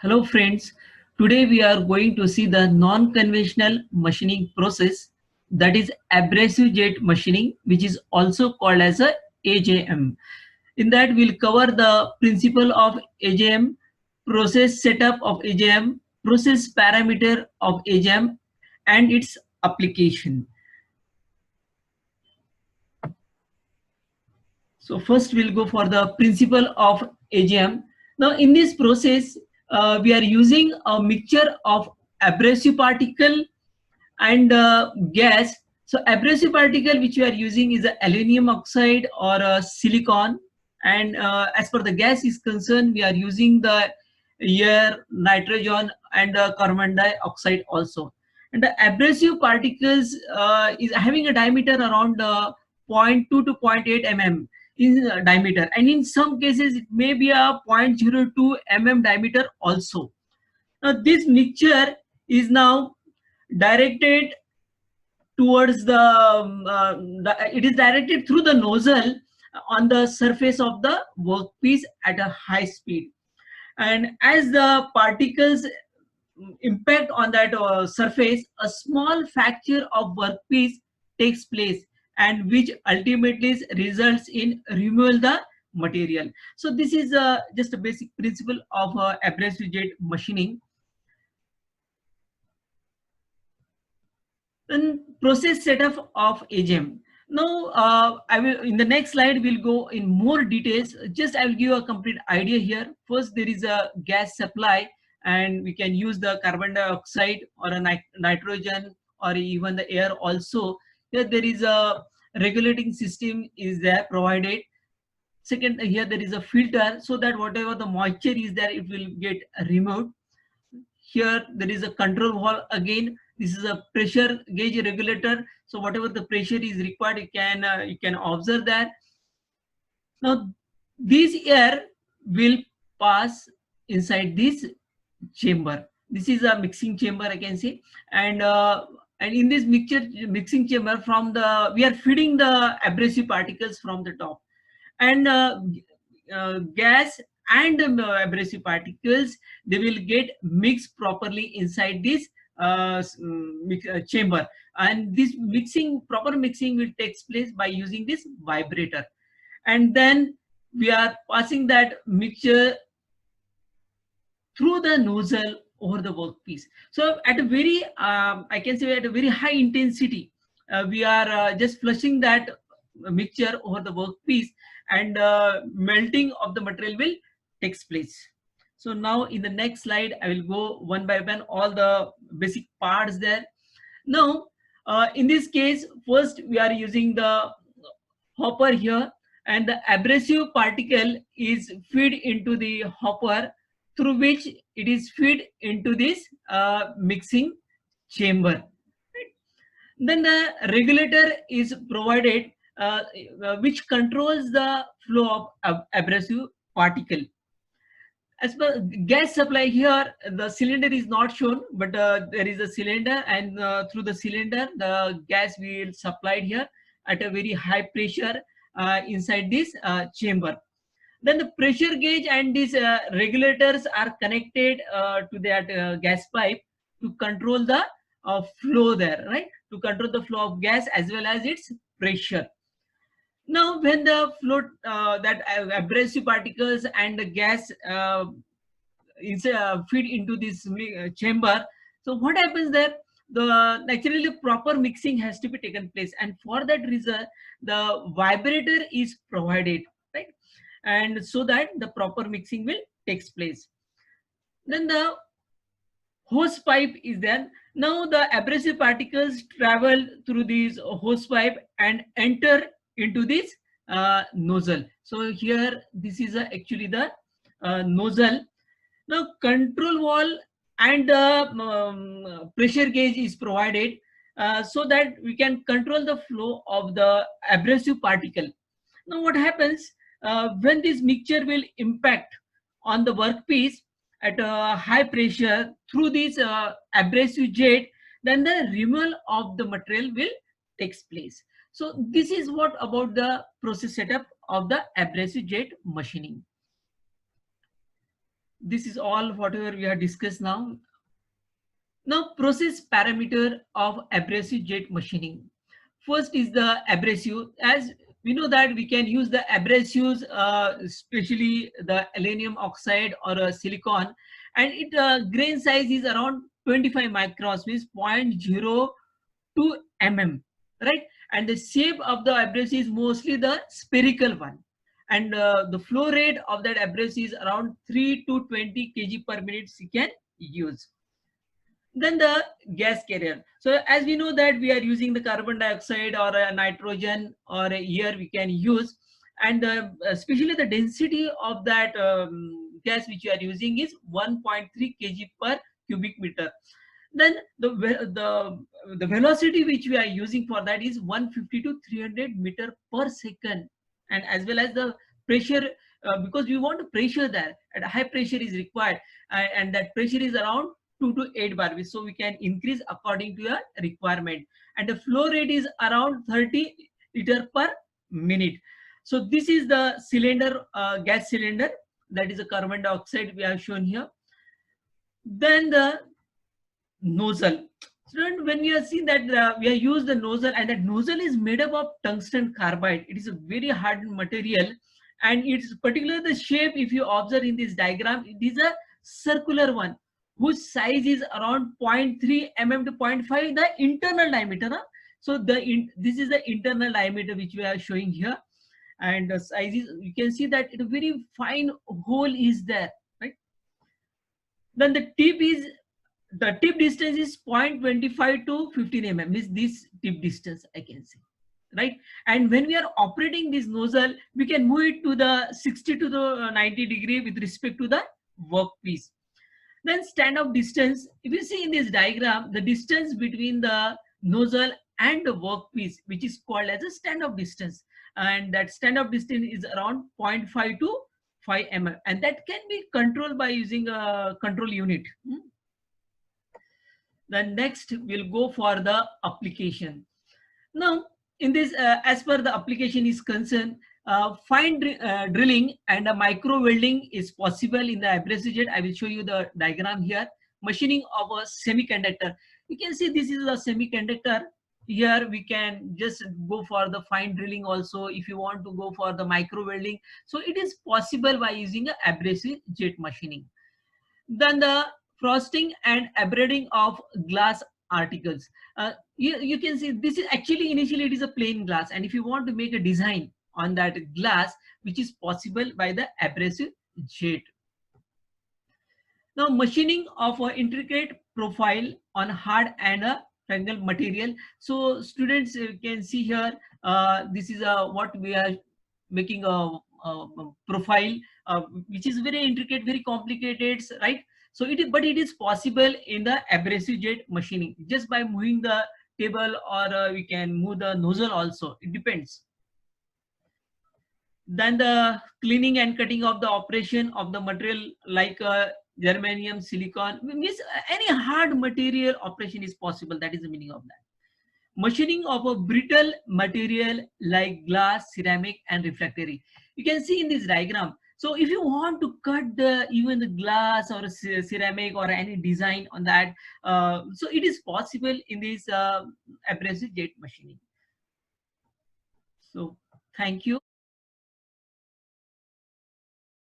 Hello friends, today we are going to see the non-conventional machining process, that is abrasive jet machining, which is also called as a AJM. In that we'll cover the principle of AJM, process setup of AJM, process parameter of AJM and its application. So first we'll go for the principle of AGM. Now in this process, we are using a mixture of abrasive particle and gas. So abrasive particle which we are using is a aluminum oxide or a silicon. And as per the gas is concerned, we are using the air, nitrogen and carbon dioxide also. And the abrasive particles is having a diameter around zero point 0.2 to zero point 0.8 mm in diameter, and in some cases it may be a zero point 0.02 mm diameter also. Now this mixture is now directed towards it is directed through the nozzle on the surface of the workpiece at a high speed, and as the particles impact on that surface, a small fracture of workpiece takes place, and which ultimately results in removal the material. So this is just a basic principle of abrasive jet machining. Then process setup of AGM. Now, I will in the next slide we'll go in more details. Just I will give you a complete idea here. First, there is a gas supply, and we can use the carbon dioxide or a nitrogen or even the air also. Here there is a regulating system is there provided. Second, here there is a filter so that whatever the moisture is there, it will get removed. Here there is a control valve again. This is a pressure gauge regulator, so whatever the pressure is required, you can observe that. Now this air will pass inside this chamber. This is a mixing chamber, I can say. And in this mixing chamber, from the we are feeding the abrasive particles from the top, and gas and abrasive particles, they will get mixed properly inside this chamber, and this proper mixing will take place by using this vibrator, and then we are passing that mixture through the nozzle over the workpiece. So at a very I can say at a very high intensity, we are just flushing that mixture over the workpiece, and melting of the material will takes place. So now in the next slide I will go one by one all the basic parts there. Now in this case, first we are using the hopper here, and the abrasive particle is fed into the hopper, through which it is fed into this mixing chamber. Then the regulator is provided, which controls the flow of abrasive particle. As per gas supply here, the cylinder is not shown, but there is a cylinder, and through the cylinder the gas will supplied here at a very high pressure inside this chamber. Then the pressure gauge and these regulators are connected to that gas pipe to control the flow there, right? To control the flow of gas as well as its pressure. Now, when the flow that abrasive particles and the gas is feed into this chamber, so what happens there? Naturally the proper mixing has to be taken place, and for that reason the vibrator is provided, right? And so that the proper mixing will takes place. Then the hose pipe is there. Now the abrasive particles travel through these hose pipe and enter into this nozzle. So here this is actually the nozzle. Now control valve and pressure gauge is provided so that we can control the flow of the abrasive particle. Now what happens when this mixture will impact on the workpiece at a high pressure through this abrasive jet, then the removal of the material will takes place. So this is what about the process setup of the abrasive jet machining. this is all whatever we have discussed now. Now, process parameter of abrasive jet machining. First is the abrasive. As we know that we can use the abrasives, especially the aluminum oxide or a silicon, and it grain size is around 25 microns, means 0.02 mm, right? And the shape of the abrasive is mostly the spherical one, and the flow rate of that abrasive is around 3 to 20 kg per minute you can use. Then the gas carrier. So as we know that we are using the carbon dioxide or a nitrogen or a air we can use, and especially the density of that gas which you are using is 1.3 kg per cubic meter. Then the velocity which we are using for that is 150 to 300 meter per second, and as well as the pressure, because we want pressure there, and high pressure is required, and that pressure is around 2 to 8 bar, so we can increase according to your requirement, and the flow rate is around 30 liter per minute. So this is the cylinder, gas cylinder, that is a carbon dioxide we have shown here. Then the nozzle. So when we have seen that we have used the nozzle, and that nozzle is made up of tungsten carbide. It is a very hard material, and it's particularly the shape, if you observe in this diagram, it is a circular one whose size is around 0.3 mm to 0.5 the internal diameter. So this is the internal diameter which we are showing here, and the size is, you can see that a very fine hole is there, right? Then the tip distance is 0.25 to 15 mm, means this tip distance I can say, right? And when we are operating this nozzle, we can move it to the 60 to the 90 degree with respect to the workpiece. Then stand-off distance, if you see in this diagram, the distance between the nozzle and the workpiece, which is called as a stand-off distance, and that stand-off distance is around 0.5 to 5 mm, and that can be controlled by using a control unit. Then next we'll go for the application. Now in this, as per the application is concerned, fine drilling and a micro welding is possible in the abrasive jet. I will show you the diagram here. Machining of a semiconductor. You can see this is a semiconductor. Here we can just go for the fine drilling also if you want to go for the micro welding. So it is possible by using a abrasive jet machining. Then the frosting and abrading of glass articles. You can see this is actually initially it is a plain glass, and if you want to make a design on that glass, which is possible by the abrasive jet. Now machining of an intricate profile on hard and a triangle material. So students can see here, this is what we are making a profile, which is very intricate, very complicated, right? So it is, but it is possible in the abrasive jet machining just by moving the table, or we can move the nozzle also. It depends. Then the cleaning and cutting of the operation of the material like germanium, silicon, means any hard material operation is possible. That is the meaning of that. Machining of a brittle material like glass, ceramic, and refractory. You can see in this diagram. So if you want to cut even the glass or ceramic or any design on that, so it is possible in this abrasive jet machining. So thank you.